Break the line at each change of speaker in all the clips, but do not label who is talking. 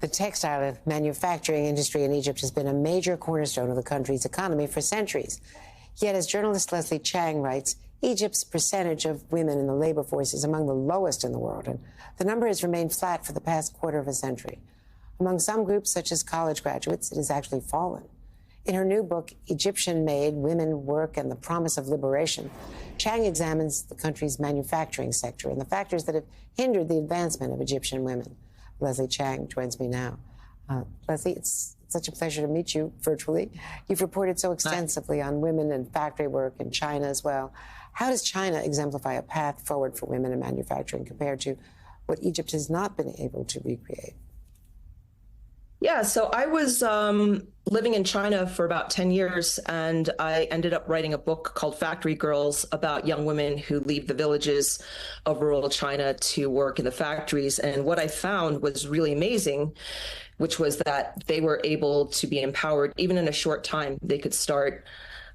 The textile and manufacturing industry in Egypt has been a major cornerstone of the country's economy for centuries. Yet, as journalist Leslie Chang writes, Egypt's percentage of women in the labor force is among the lowest in the world, and the number has remained flat for the past quarter of a century. Among some groups, such as college graduates, it has actually fallen. In her new book, Egyptian Made, Women, Work, and the Promise of Liberation, Chang examines the country's manufacturing sector and the factors that have hindered the advancement of Egyptian women. Leslie Chang joins me now. Leslie, it's such a pleasure to meet you virtually. You've reported so extensively on women and factory work in China as well. How does China exemplify a path forward for women in manufacturing compared to what Egypt has not been able to recreate?
Yeah, so I was living in China for about 10 years, and I ended up writing a book called Factory Girls about young women who leave the villages of rural China to work in the factories. And what I found was really amazing, which was that they were able to be empowered even in a short time. They could start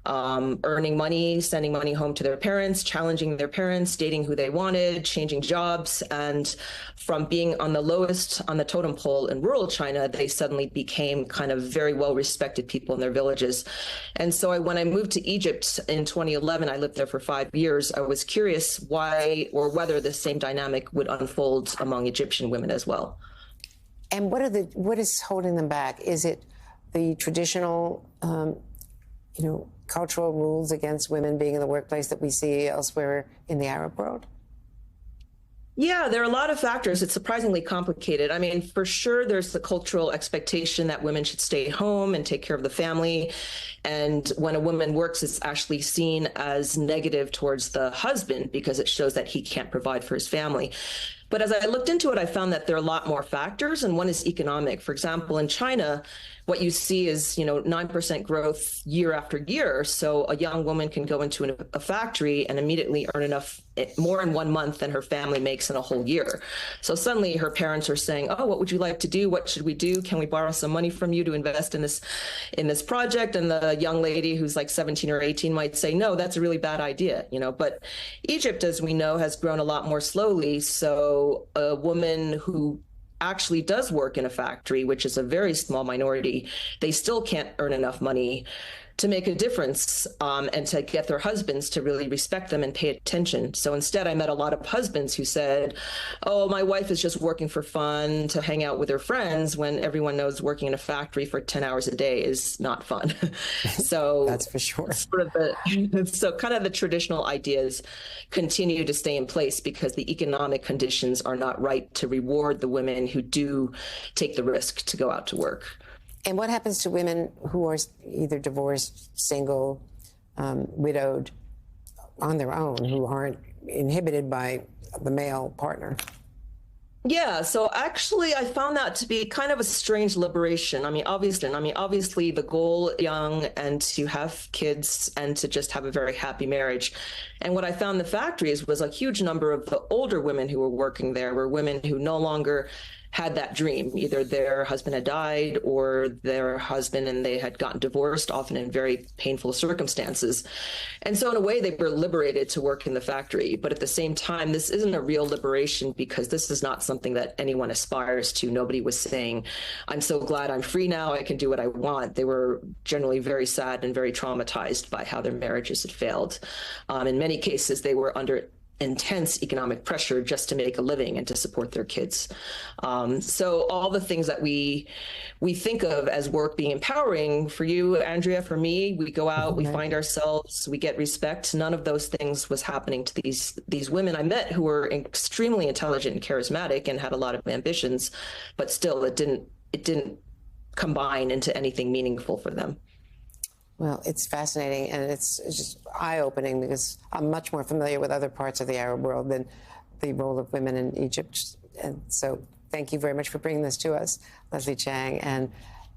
earning money, sending money home to their parents, challenging their parents, dating who they wanted, changing jobs. And from being on the lowest on the totem pole in rural China, they suddenly became kind of very well-respected people in their villages. And so when I moved to Egypt in 2011, I lived there for 5 years. I was curious why or whether the same dynamic would unfold among Egyptian women as well.
And what is holding them back? Is it the traditional, cultural rules against women being in the workplace that we see elsewhere in the Arab world?
Yeah, there are a lot of factors. It's surprisingly complicated. I mean, for sure, there's the cultural expectation that women should stay home and take care of the family. And when a woman works, it's actually seen as negative towards the husband because it shows that he can't provide for his family. But as I looked into it, I found that there are a lot more factors, and one is economic. For example, in China, what you see is, 9% growth year after year. So a young woman can go into a factory and immediately earn enough, more in 1 month than her family makes in a whole year. So suddenly her parents are saying, oh, what would you like to do? What should we do? Can we borrow some money from you to invest in this project? And the young lady who's like 17 or 18 might say, no, that's a really bad idea, But Egypt, as we know, has grown a lot more slowly. So a woman who actually does work in a factory, which is a very small minority, they still can't earn enough money to make a difference and to get their husbands to really respect them and pay attention. So instead, I met a lot of husbands who said, oh, my wife is just working for fun to hang out with her friends, when everyone knows working in a factory for 10 hours a day is not fun. So
that's for sure.
So kind of the traditional ideas continue to stay in place because the economic conditions are not right to reward the women who do take the risk to go out to work.
And what happens to women who are either divorced, single, widowed, on their own, who aren't inhibited by the male partner?
Yeah, so actually I found that to be kind of a strange liberation. Obviously the goal young and to have kids and to just have a very happy marriage. And what I found in the factories was a huge number of the older women who were working there were women who no longer had that dream. Either their husband had died or their husband and they had gotten divorced, often in very painful circumstances. And so in a way, they were liberated to work in the factory. But at the same time, this isn't a real liberation because this is not something that anyone aspires to. Nobody was saying, I'm so glad I'm free now, I can do what I want. They were generally very sad and very traumatized by how their marriages had failed. In many cases, they were under intense economic pressure just to make a living and to support their kids. So all the things that we think of as work being empowering, for you, Andrea, for me, we go out, we find ourselves, we get respect. None of those things was happening to these women I met who were extremely intelligent and charismatic and had a lot of ambitions, but still it didn't combine into anything meaningful for them.
Well, it's fascinating, and it's just eye-opening because I'm much more familiar with other parts of the Arab world than the role of women in Egypt. And so thank you very much for bringing this to us, Leslie Chang. And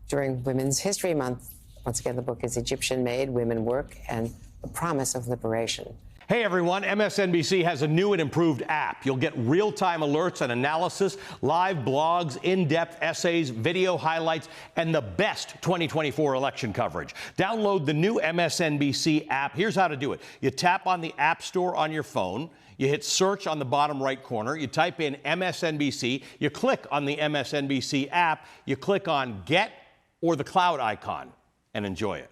during Women's History Month, once again, the book is Egyptian Made, Women, Work, and the Promise of Liberation.
Hey everyone, MSNBC has a new and improved app. You'll get real-time alerts and analysis, live blogs, in-depth essays, video highlights, and the best 2024 election coverage. Download the new MSNBC app. Here's how to do it. You tap on the App Store on your phone. You hit search on the bottom right corner. You type in MSNBC. You click on the MSNBC app. You click on Get or the cloud icon and enjoy it.